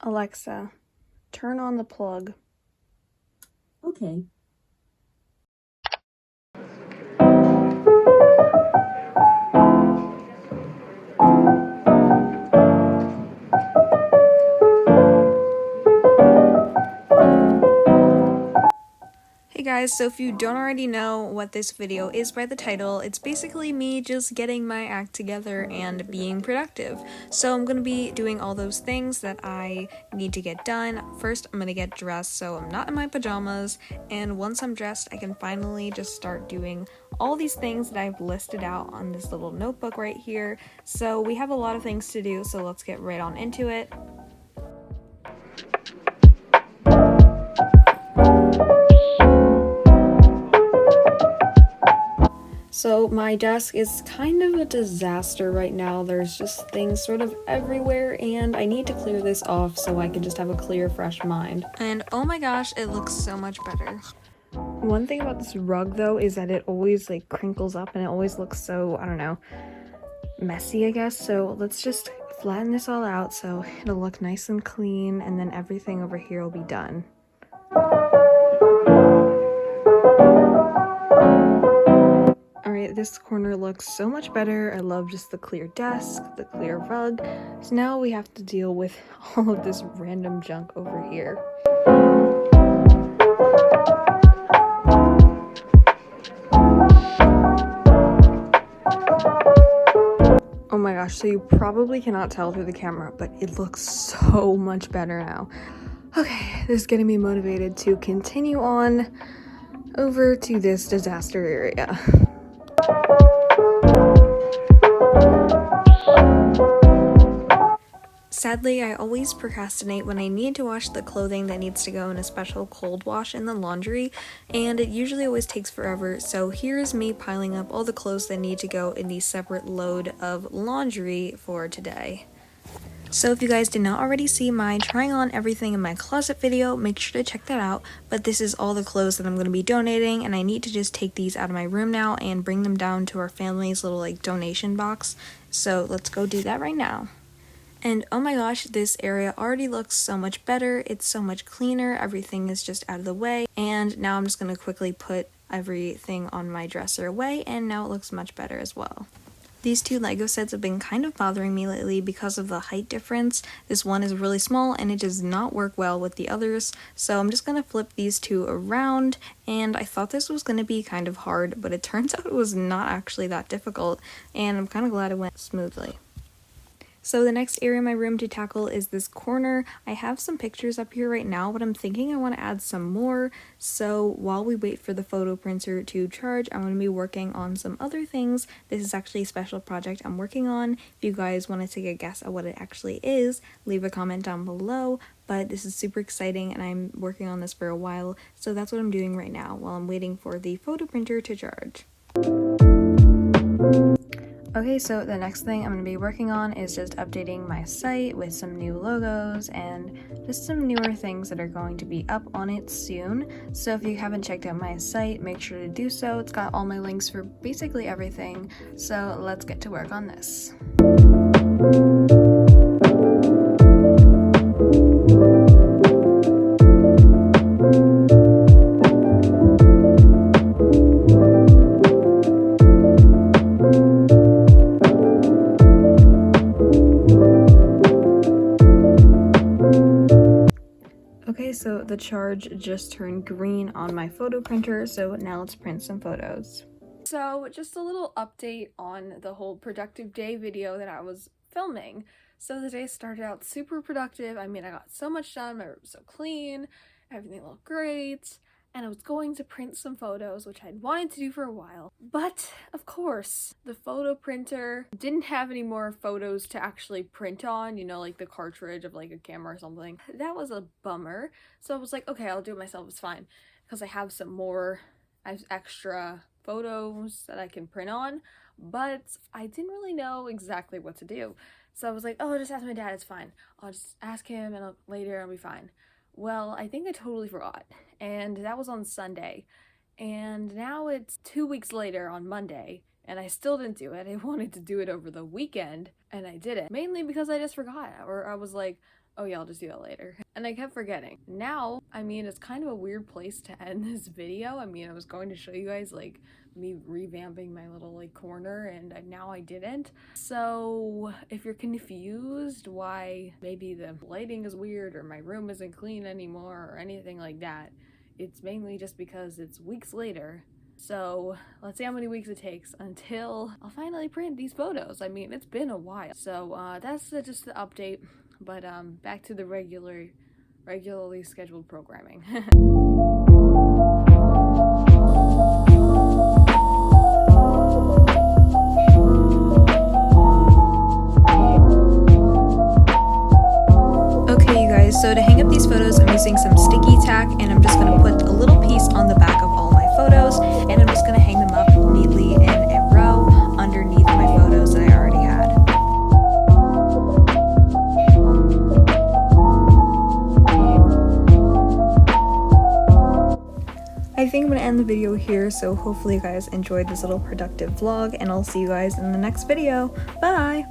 Alexa, turn on the plug. Okay. Hey guys, so if you don't already know what this video is by the title, it's basically me just getting my act together and being productive. So I'm gonna be doing all those things that I need to get done. First, I'm gonna get dressed so I'm not in my pajamas, and once I'm dressed, I can finally just start doing all these things that I've listed out on this little notebook right here. So we have a lot of things to do, so let's get right on into it. So my desk is kind of a disaster right now. There's just things sort of everywhere and I need to clear this off so I can just have a clear, fresh mind. And oh my gosh, it looks so much better. One thing about this rug though is that it always like crinkles up and it always looks so, I don't know, messy I guess. So let's just flatten this all out so it'll look nice and clean and then everything over here will be done. Alright, this corner looks so much better. I love just the clear desk, the clear rug. So now we have to deal with all of this random junk over here. Oh my gosh, so you probably cannot tell through the camera, but it looks so much better now. Okay, this is getting me motivated to continue on over to this disaster area. Sadly, I always procrastinate when I need to wash the clothing that needs to go in a special cold wash in the laundry, and it usually always takes forever, so here's me piling up all the clothes that need to go in the separate load of laundry for today. So if you guys did not already see my trying on everything in my closet video, make sure to check that out, but this is all the clothes that I'm going to be donating, and I need to just take these out of my room now and bring them down to our family's little like donation box, so let's go do that right now. And oh my gosh, this area already looks so much better. It's so much cleaner. Everything is just out of the way. And now I'm just going to quickly put everything on my dresser away, and now it looks much better as well. These two Lego sets have been kind of bothering me lately because of the height difference. This one is really small and it does not work well with the others, so I'm just going to flip these two around, and I thought this was going to be kind of hard, but it turns out it was not actually that difficult, and I'm kind of glad it went smoothly. So the next area in my room to tackle is this corner. I have some pictures up here right now, but I'm thinking I want to add some more. So while we wait for the photo printer to charge, I'm going to be working on some other things. This is actually a special project I'm working on. If you guys want to take a guess at what it actually is, leave a comment down below. But this is super exciting and I'm working on this for a while. So that's what I'm doing right now while I'm waiting for the photo printer to charge. Okay, so the next thing I'm going to be working on is just updating my site with some new logos and just some newer things that are going to be up on it soon. So if you haven't checked out my site, make sure to do so. It's got all my links for basically everything. So let's get to work on this. Okay, so the charge just turned green on my photo printer, so now let's print some photos. So just a little update on the whole productive day video that I was filming. So the day started out super productive. I mean, I got so much done, my room was so clean, everything looked great, and I was going to print some photos, which I'd wanted to do for a while. But of course, the photo printer didn't have any more photos to actually print on, you know, like the cartridge of like a camera or something. That was a bummer. So I was like, okay, I'll do it myself, it's fine. Because I have some more, I have extra photos that I can print on, but I didn't really know exactly what to do. So I was like, oh, just ask my dad, it's fine. I'll just ask him and later I'll be fine. Well, I think I totally forgot, and that was on Sunday, and now it's 2 weeks later on Monday, and I still didn't do it. I wanted to do it over the weekend, and I didn't, mainly because I just forgot, or I was like, oh yeah, I'll just do that later. And I kept forgetting. Now, I mean, it's kind of a weird place to end this video. I mean, I was going to show you guys like me revamping my little like corner, and now I didn't. So if you're confused why maybe the lighting is weird or my room isn't clean anymore or anything like that, it's mainly just because it's weeks later. So let's see how many weeks it takes until I'll finally print these photos. I mean, it's been a while. So that's just the update, but back to the regularly scheduled programming. Okay, you guys, so to hang up these photos, I'm using some sticky tack, and I'm just going to put a little piece on the back of all my photos, and I'm just going to hang them up neatly in a row underneath my photos that I already had. I think I'm going to end the video here, so hopefully you guys enjoyed this little productive vlog, and I'll see you guys in the next video. Bye!